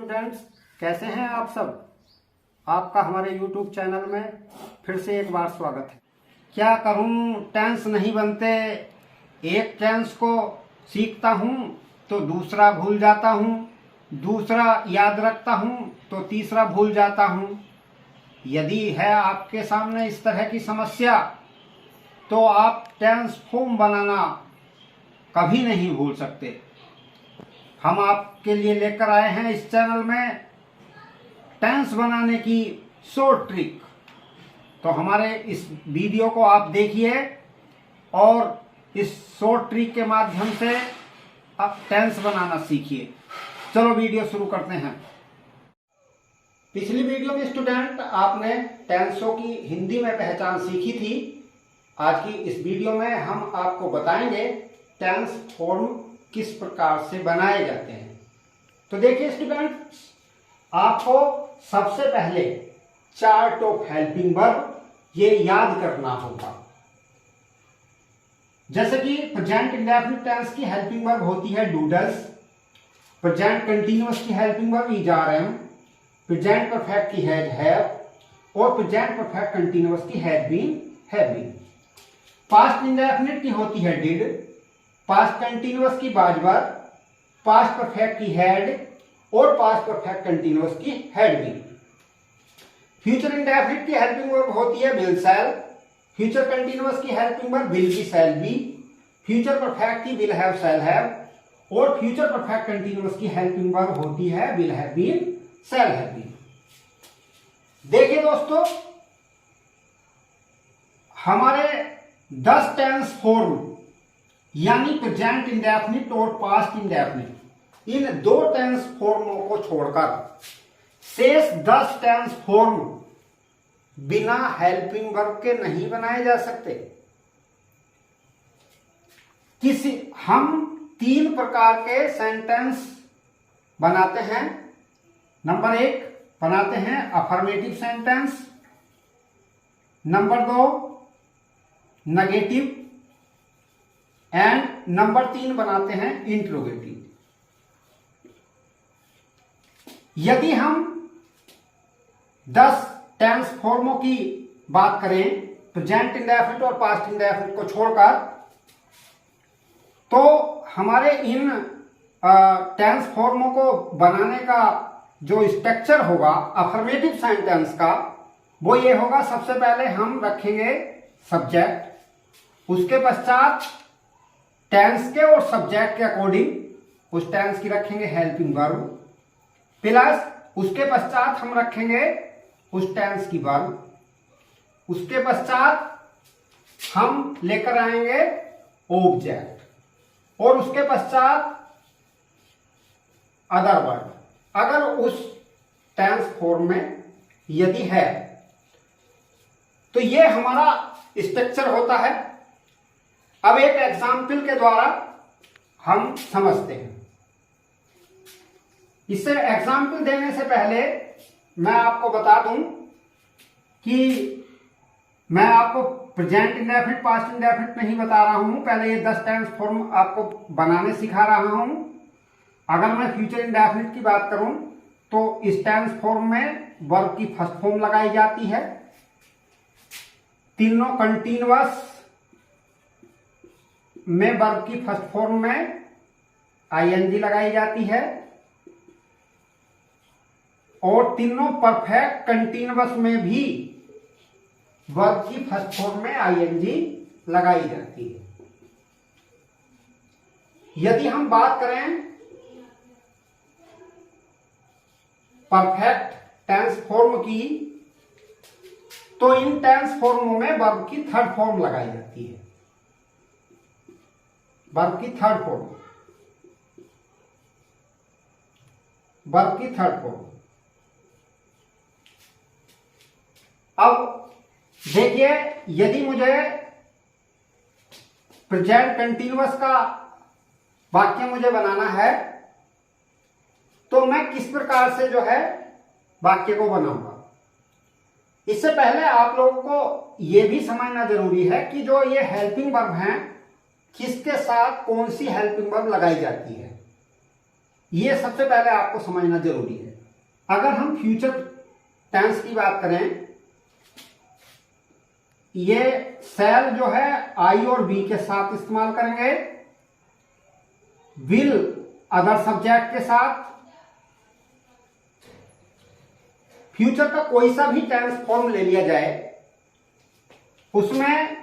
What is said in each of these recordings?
Students, कैसे हैं आप सब। आपका हमारे YouTube चैनल में फिर से एक बार स्वागत है। क्या करूं, टेंस नहीं बनते। एक टेंस को सीखता हूं तो दूसरा भूल जाता हूं, दूसरा याद रखता हूं तो तीसरा भूल जाता हूं। यदि है आपके सामने इस तरह की समस्या तो आप टेंस फॉर्म बनाना कभी नहीं भूल सकते। हम आपके लिए लेकर आए हैं इस चैनल में टेंस बनाने की शॉर्ट ट्रिक। तो हमारे इस वीडियो को आप देखिए और इस शॉर्ट ट्रिक के माध्यम से आप टेंस बनाना सीखिए। चलो वीडियो शुरू करते हैं। पिछली वीडियो में स्टूडेंट आपने टेंसों की हिंदी में पहचान सीखी थी। आज की इस वीडियो में हम आपको बताएंगे टेंस फॉर्म किस प्रकार से बनाए जाते हैं। तो देखिए स्टूडेंट्स, आपको सबसे पहले चार्ट ऑफ हेल्पिंग वर्ब ये याद करना होगा। जैसे कि प्रेजेंट इंडेफिनिट टेंस की हेल्पिंग वर्ब होती है डू डज, प्रेजेंट कंटीन्यूअस की helping verb is are am, present perfect की हैज हैव और प्रेजेंट परफेक्ट कंटीन्यूअस की has been have been. Past indefinite की होती है डिड, पास्ट कंटीन्यूअस की वाज वर, पास्ट परफेक्ट की हैड और पास्ट परफेक्ट कंटीन्यूअस की हैड बीन। फ्यूचर इंडेफिनिट की हेल्पिंग वर्ब होती है विल शैल, फ्यूचर कंटीन्यूअस की helping verb will be shall be, future perfect की विल हैव शैल हैव और फ्यूचर परफेक्ट कंटीन्यूअस की हेल्पिंग वर्ब होती है will have been shall have been. देखिए दोस्तों, हमारे 10 टेंस फॉर्म यानी प्रेजेंट इंडेफिनिट और पास्ट इंडेफिनिट, इन दो टेंस फॉर्मों को छोड़कर शेष 10 टेंस फॉर्म बिना हेल्पिंग वर्ब के नहीं बनाए जा सकते। हम 3 प्रकार के सेंटेंस बनाते हैं। नंबर 1 बनाते हैं affirmative sentence, number 2 negative and number 3 बनाते हैं इंट्रोगेटिव। यदि हम 10 टेंस फॉर्मों की बात करें प्रेजेंट इंडेफिनिट और पास्ट इंडेफिनिट को छोड़कर, तो हमारे इन टेंस फॉर्मों को बनाने का जो स्ट्रक्चर होगा अफर्मेटिव सेंटेंस का, वो ये होगा। सबसे पहले हम रखेंगे सब्जेक्ट, उसके पश्चात टेंस के और सब्जेक्ट के अकॉर्डिंग उस टेंस की रखेंगे हेल्पिंग वर्ब, प्लस उसके पश्चात हम रखेंगे उस टेंस की वर्ब, उसके पश्चात हम लेकर आएंगे ऑब्जेक्ट और उसके पश्चात अदर वर्ब अगर उस टेंस फॉर्म में यदि है। तो ये हमारा स्ट्रक्चर होता है। अब एक एग्जाम्पल के द्वारा हम समझते हैं। इससे एग्जाम्पल देने से पहले मैं आपको बता दूं कि मैं आपको प्रेजेंट इंडेफिनिट पास्ट इंडेफिनिट नहीं बता रहा हूं। पहले ये 10 टेंस फॉर्म आपको बनाने सिखा रहा हूं। अगर मैं फ्यूचर इंडेफिनिट की बात करूं तो इस टेंस फॉर्म में वर्ब की फर्स्ट फॉर्म लगाई जाती है, तीनों कंटीन्यूअस में वर्ब की फर्स्ट फॉर्म में आईएनजी लगाई जाती है और तीनों परफेक्ट कंटीन्यूअस में भी वर्ब की फर्स्ट फॉर्म में आईएनजी लगाई जाती है। यदि हम बात करें परफेक्ट टेंस फॉर्म की, तो इन टेंस फॉर्मों में वर्ब की थर्ड फॉर्म लगाई जाती है। वर्ब की थर्ड फॉर्म, वर्ब की थर्ड फॉर्म। अब देखिए, यदि मुझे प्रेजेंट कंटीन्यूअस का वाक्य मुझे बनाना है तो मैं किस प्रकार से जो है वाक्य को बनाऊंगा। इससे पहले आप लोगों को यह भी समझना जरूरी है कि जो ये हेल्पिंग वर्ब हैं किसके साथ कौन सी हेल्पिंग वर्ब लगाई जाती है। ये सबसे पहले आपको समझना जरूरी है। अगर हम फ्यूचर टेंस की बात करें, ये शैल जो है आई और बी के साथ इस्तेमाल करेंगे, विल अदर सब्जेक्ट के साथ। फ्यूचर का कोई सा भी टेंस फॉर्म ले लिया जाए, उसमें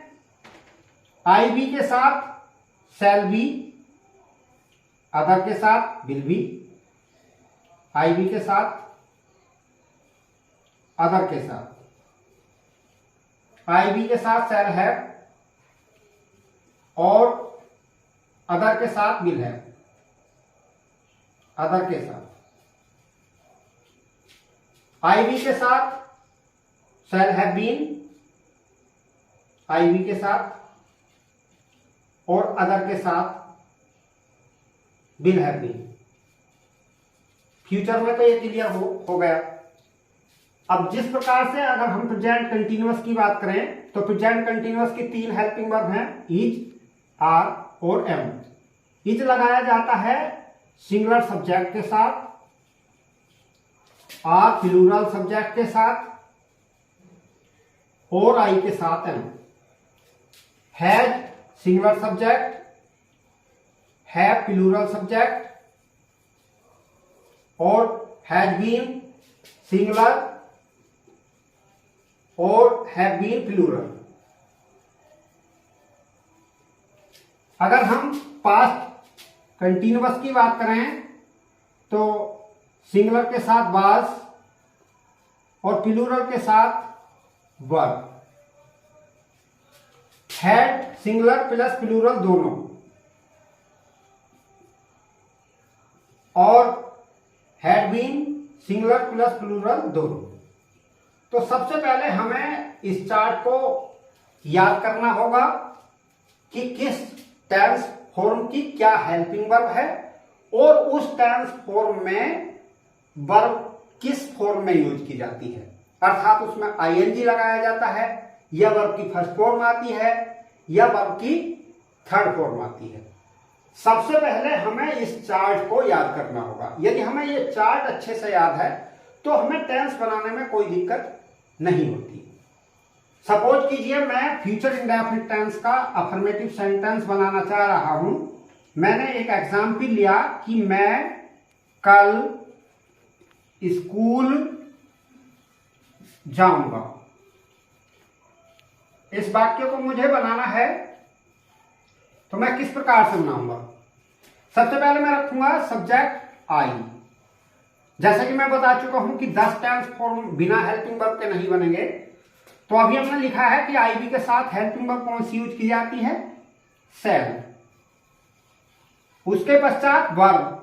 आई बी के साथ शैल बी, अदर के साथ विल बी, आई बी के साथ अदर के साथ, आई बी के साथ शैल है और अदर के साथ विल है, अदर के साथ आई बी के साथ shall have been, I be के साथ, और अदर के साथ विल हैव बीन। फ्यूचर में तो ये क्लियर हो गया। अब जिस प्रकार से अगर हम प्रेजेंट कंटिन्यूअस की बात करें, तो प्रेजेंट कंटिन्यूअस की 3 हेल्पिंग वर्ब हैं, इज, आर और एम। इज लगाया जाता है सिंगुलर सब्जेक्ट के साथ, आर प्लूरल सब्जेक्ट के साथ, और आई के साथ am. Has singular subject, have plural subject, और हैज बीन सिंगुलर और हैव बीन प्लूरल। अगर हम पास्ट कंटिन्यूअस की बात करें, तो सिंगुलर के साथ वाज और प्लूरल के साथ were. Had singular plus plural दोनों, और had been singular plus plural दोनों। तो सबसे पहले हमें इस चार्ट को याद करना होगा कि किस टेंस फॉर्म की क्या हेल्पिंग वर्ब है, और उस टेंस फॉर्म में वर्ब किस फॉर्म में यूज की जाती है। अर्थात उसमें आईएनजी लगाया जाता है, या वर्ब की फर्स्ट फॉर्म आती है, या वर्ब की थर्ड फॉर्म आती है। सबसे पहले हमें इस चार्ट को याद करना होगा। यदि हमें ये चार्ट अच्छे से याद है तो हमें टेंस बनाने में कोई दिक्कत नहीं होती। सपोज कीजिए मैं फ्यूचर इंडेफिनिट टेंस का अफर्मेटिव सेंटेंस बनाना चाह रहा हूं। मैंने एक एग्जाम्पल लिया कि मैं कल स्कूल जाऊंगा। इस वाक्य को मुझे बनाना है, तो मैं किस प्रकार से बनाऊंगा। सबसे पहले मैं रखूंगा सब्जेक्ट आई। जैसा कि मैं बता चुका हूं कि 10 टेंस फॉर्म बिना हेल्पिंग वर्ब के नहीं बनेंगे। तो अभी हमने लिखा है कि आई बी के साथ हेल्पिंग वर्ब कौन सी यूज की जाती है, शैल। उसके पश्चात वर्ब।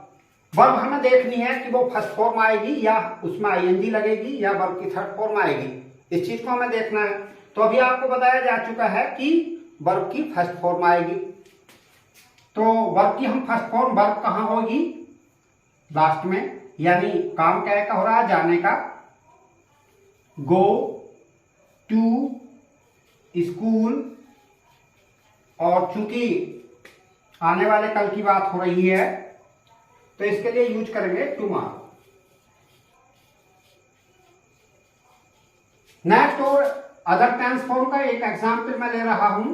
वर्ब हमें देखनी है कि वो फर्स्ट फॉर्म आएगी या उसमें आईएनजी लगेगी या वर्ब की थर्ड फॉर्म आएगी। इस चीज को हमें देखना है। तो अभी आपको बताया जा चुका है कि वर्ब की फर्स्ट फॉर्म आएगी। तो वर्ब की हम फर्स्ट फॉर्म वर्ब कहां होगी, लास्ट में, यानी काम क्या का हो रहा है, जाने का। गो टू स्कूल, और चूंकि आने वाले कल की बात हो रही है तो इसके लिए यूज करेंगे टुमारो। नेक्स्ट और अदर टेंस फॉर्म का एक एग्जाम्पल मैं ले रहा हूं,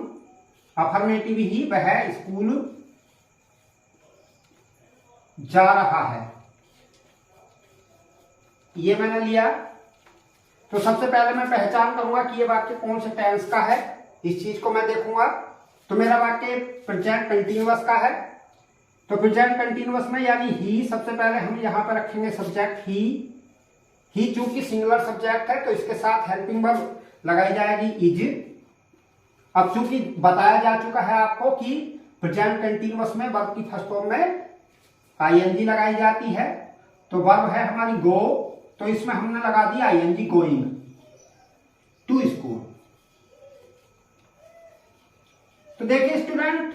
अफर्मेटिव ही, वह है स्कूल जा रहा है। ये मैंने लिया। तो सबसे पहले मैं पहचान करूंगा कि ये वाक्य कौन से टेंस का है। इस चीज को मैं देखूंगा। तो मेरा वाक्य प्रेजेंट कंटिन्यूअस का है। तो प्रेजेंट कंटिन्यूअस में यानी ही, सबसे पहले हम यहां पर रखेंगे सब्जेक्ट ही चूंकि सिंगुलर सब्जेक्ट है तो इसके साथ हेल्पिंग वर्ब लगाई जाएगी इज। अब चूंकि बताया जा चुका है आपको कि प्रेजेंट कंटिन्यूअस में वर्ब की फर्स्ट फॉर्म में आईएनजी लगाई जाती है। तो वर्ब है हमारी गो, तो इसमें हमने लगा दिया आईएनजी, गोइंग टू स्कूल। तो देखिए स्टूडेंट,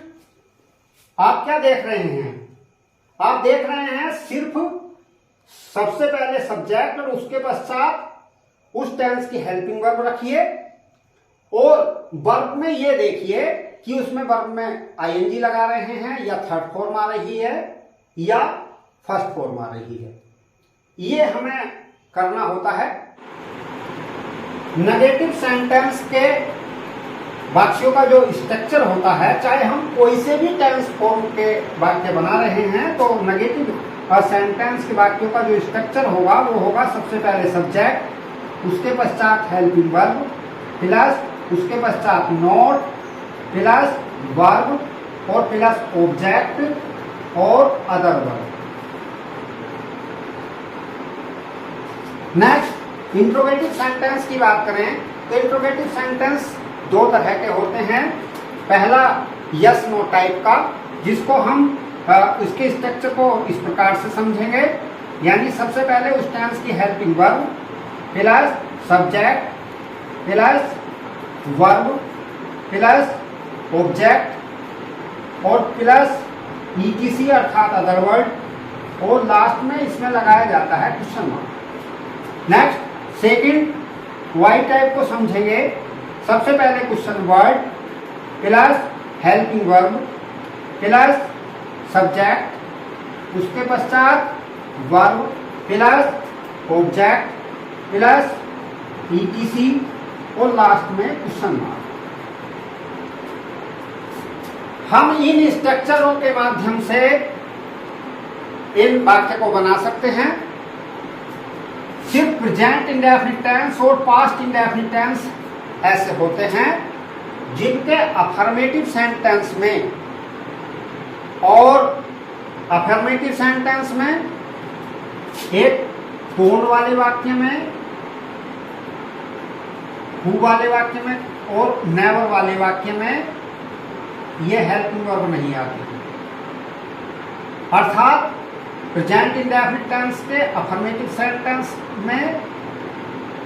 आप क्या देख रहे हैं, आप देख रहे हैं सिर्फ सबसे पहले सब्जेक्ट और उसके पश्चात उस टेंस की हेल्पिंग वर्ब रखिए, और वर्ब में ये देखिए कि उसमें वर्ब में आईएनजी लगा रहे हैं या थर्ड फॉर्म आ रही है या फर्स्ट फॉर्म आ रही है। ये हमें करना होता है। नेगेटिव सेंटेंस के वाक्यों का जो स्ट्रक्चर होता है, चाहे हम कोई से भी टेंस फॉर्म के वाक्य बना रहे हैं, तो नेगेटिव सेंटेंस के वाक्यों का जो स्ट्रक्चर होगा वो होगा सबसे पहले सब्जेक्ट, उसके पश्चात हेल्पिंग वर्ब, प्लस उसके पश्चात नोट, प्लस वर्ब और प्लस ऑब्जेक्ट और other verb. Next interrogative sentence की बात करें तो इंट्रोगेटिव सेंटेंस दो तरह के होते हैं। पहला यस नो टाइप का, जिसको हम इसके स्ट्रक्चर को इस प्रकार से समझेंगे, यानी सबसे पहले उस टेंस की helping verb plus subject plus verb plus object और प्लस ईटीसी अर्थात अदर वर्ड, और लास्ट में इसमें लगाया जाता है question mark. Next second why type को समझेंगे। सबसे पहले question word plus helping verb plus subject, उसके पश्चात verb plus object plus ETC और लास्ट में क्वेश्चन मार्क। हम इन स्ट्रक्चरों के माध्यम से इन वाक्य को बना सकते हैं। सिर्फ प्रेजेंट इंडेफिनिट टेंस और पास्ट इंडेफिनिट टेंस ऐसे होते हैं जिनके अफर्मेटिव सेंटेंस में और अफर्मेटिव सेंटेंस में एक पूर्ण वाले वाक्य में, हु वाले वाक्य में और नेवर वाले वाक्य में ये हेल्पिंग वर्ब नहीं आती। अर्थात प्रेजेंट इंडेफिनिट टेंस के अफर्मेटिव सेंटेंस में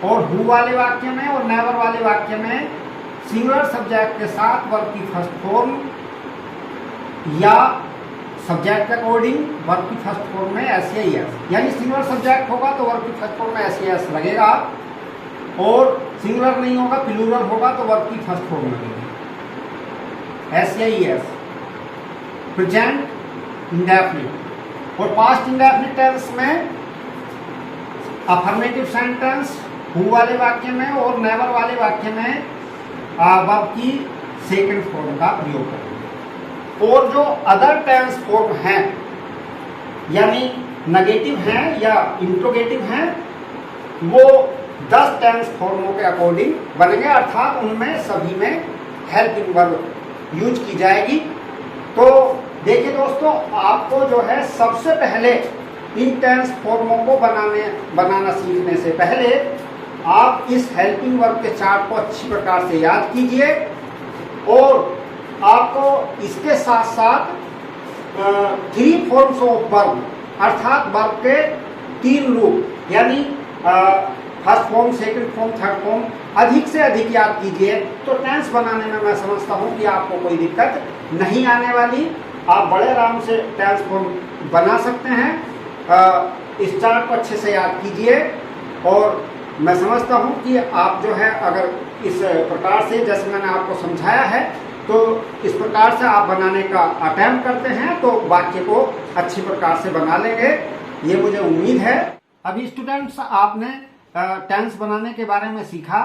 और हु वाले वाक्य में और नेवर वाले वाक्य में सिंगुलर सब्जेक्ट के साथ वर्ब की फर्स्ट फॉर्म या सब्जेक्ट के अकॉर्डिंग वर्ब की फर्स्ट फॉर्म में एस या एस, यानी सिंगुलर सब्जेक्ट होगा तो वर्ब की फर्स्ट फॉर्म में एस या एस लगेगा, और सिंगुलर नहीं होगा प्लूरल होगा तो वर्ब की फर्स्ट फॉर्म लगेगी एस या एस। प्रेजेंट इंडेफिनिट और पास्ट इंडेफिनिट टेंस में अफर्मेटिव सेंटेंस हु वाले वाक्य में और नेवर वाले वाक्य में वर्ब की सेकंड फॉर्म का प्रयोग करेंगे। और जो अदर टेंस फॉर्म हैं, यानी नेगेटिव हैं या इंट्रोगेटिव हैं, वो 10 टेंस फॉर्मों के अकॉर्डिंग बनेंगे, अर्थात उनमें सभी में हेल्पिंग वर्ब यूज की जाएगी। तो देखिए दोस्तों, आपको जो है सबसे पहले इन टेंस फॉर्मों को बनाना सीखने से पहले आप इस हेल्पिंग वर्ब के चार्ट को अच्छी प्रकार से याद कीजिए, और आपको इसके साथ साथ 3 फॉर्म्स ऑफ वर्ब अर्थात वर्ब के 3 रूप, यानी first form, second form, third form अधिक से अधिक याद कीजिए। तो टेंस बनाने में मैं समझता हूं कि आपको कोई दिक्कत नहीं आने वाली, आप बड़े आराम से टेंस फॉर्म बना सकते हैं। इस चार्ट को अच्छे से याद कीजिए, और मैं समझता हूं कि आप जो है अगर इस प्रकार से जैसे मैंने आपको समझाया है तो इस प्रकार से आप बनाने का अटेम्प्ट करते हैं तो वाक्य को अच्छी प्रकार से बना लेंगे, ये मुझे उम्मीद है। अभी स्टूडेंट्स, आपने टेंस बनाने के बारे में सीखा।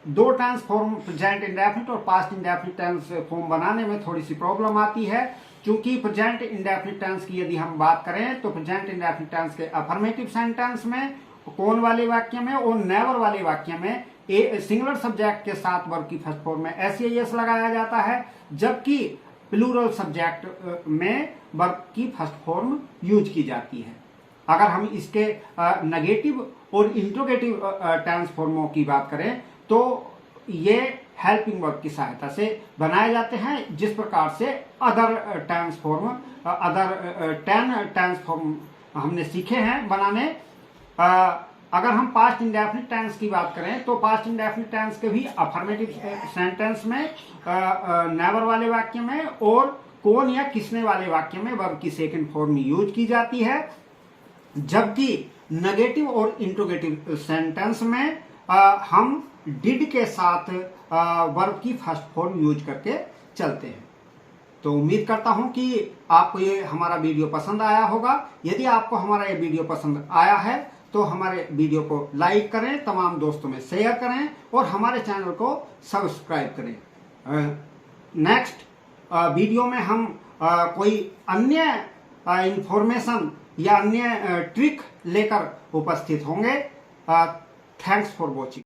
2 टेंस फॉर्म प्रेजेंट इंडेफिनिट और पास्ट इंडेफिनिट टेंस फॉर्म बनाने में थोड़ी सी प्रॉब्लम आती है, क्योंकि प्रेजेंट इंडेफिनिट टेंस की यदि हम बात करें तो प्रेजेंट इंडेफिनिट टेंस के अफर्मेटिव सेंटेंस में, कौन वाले वाक्य में और नेवर वाले वाक्य में सिंगुलर सब्जेक्ट के साथ वर्ब की फर्स्ट फॉर्म में एस या एस लगाया जाता है, जबकि प्लूरल सब्जेक्ट में वर्ब की फर्स्ट फॉर्म यूज की जाती है। अगर हम इसके नेगेटिव और इंट्रोगेटिव टेंस फॉर्मों की बात करें तो ये हेल्पिंग वर्ब की सहायता से बनाए जाते हैं, जिस प्रकार से other tense form, other 10 tense form हमने सीखे हैं बनाने। अगर हम पास्ट इंडेफिनिट टेंस की बात करें तो पास्ट इंडेफिनिट टेंस के भी अफर्मेटिव सेंटेंस में, नेवर वाले वाक्य में और कौन या किसने वाले वाक्य में वर्ब की सेकंड फॉर्म यूज की जाती है, जबकि नेगेटिव और इंट्रोगेटिव सेंटेंस में हम डिड के साथ वर्ब की फर्स्ट फॉर्म यूज करके चलते हैं। तो उम्मीद करता हूं कि आपको ये हमारा वीडियो पसंद आया होगा। यदि आपको हमारा ये वीडियो पसंद आया है तो हमारे वीडियो को लाइक करें, तमाम दोस्तों में शेयर करें और हमारे चैनल को सब्सक्राइब करें। नेक्स्ट वीडियो में हम कोई अन्य इंफॉर्मेशन या अन्य ट्रिक लेकर उपस्थित होंगे। Thanks for watching.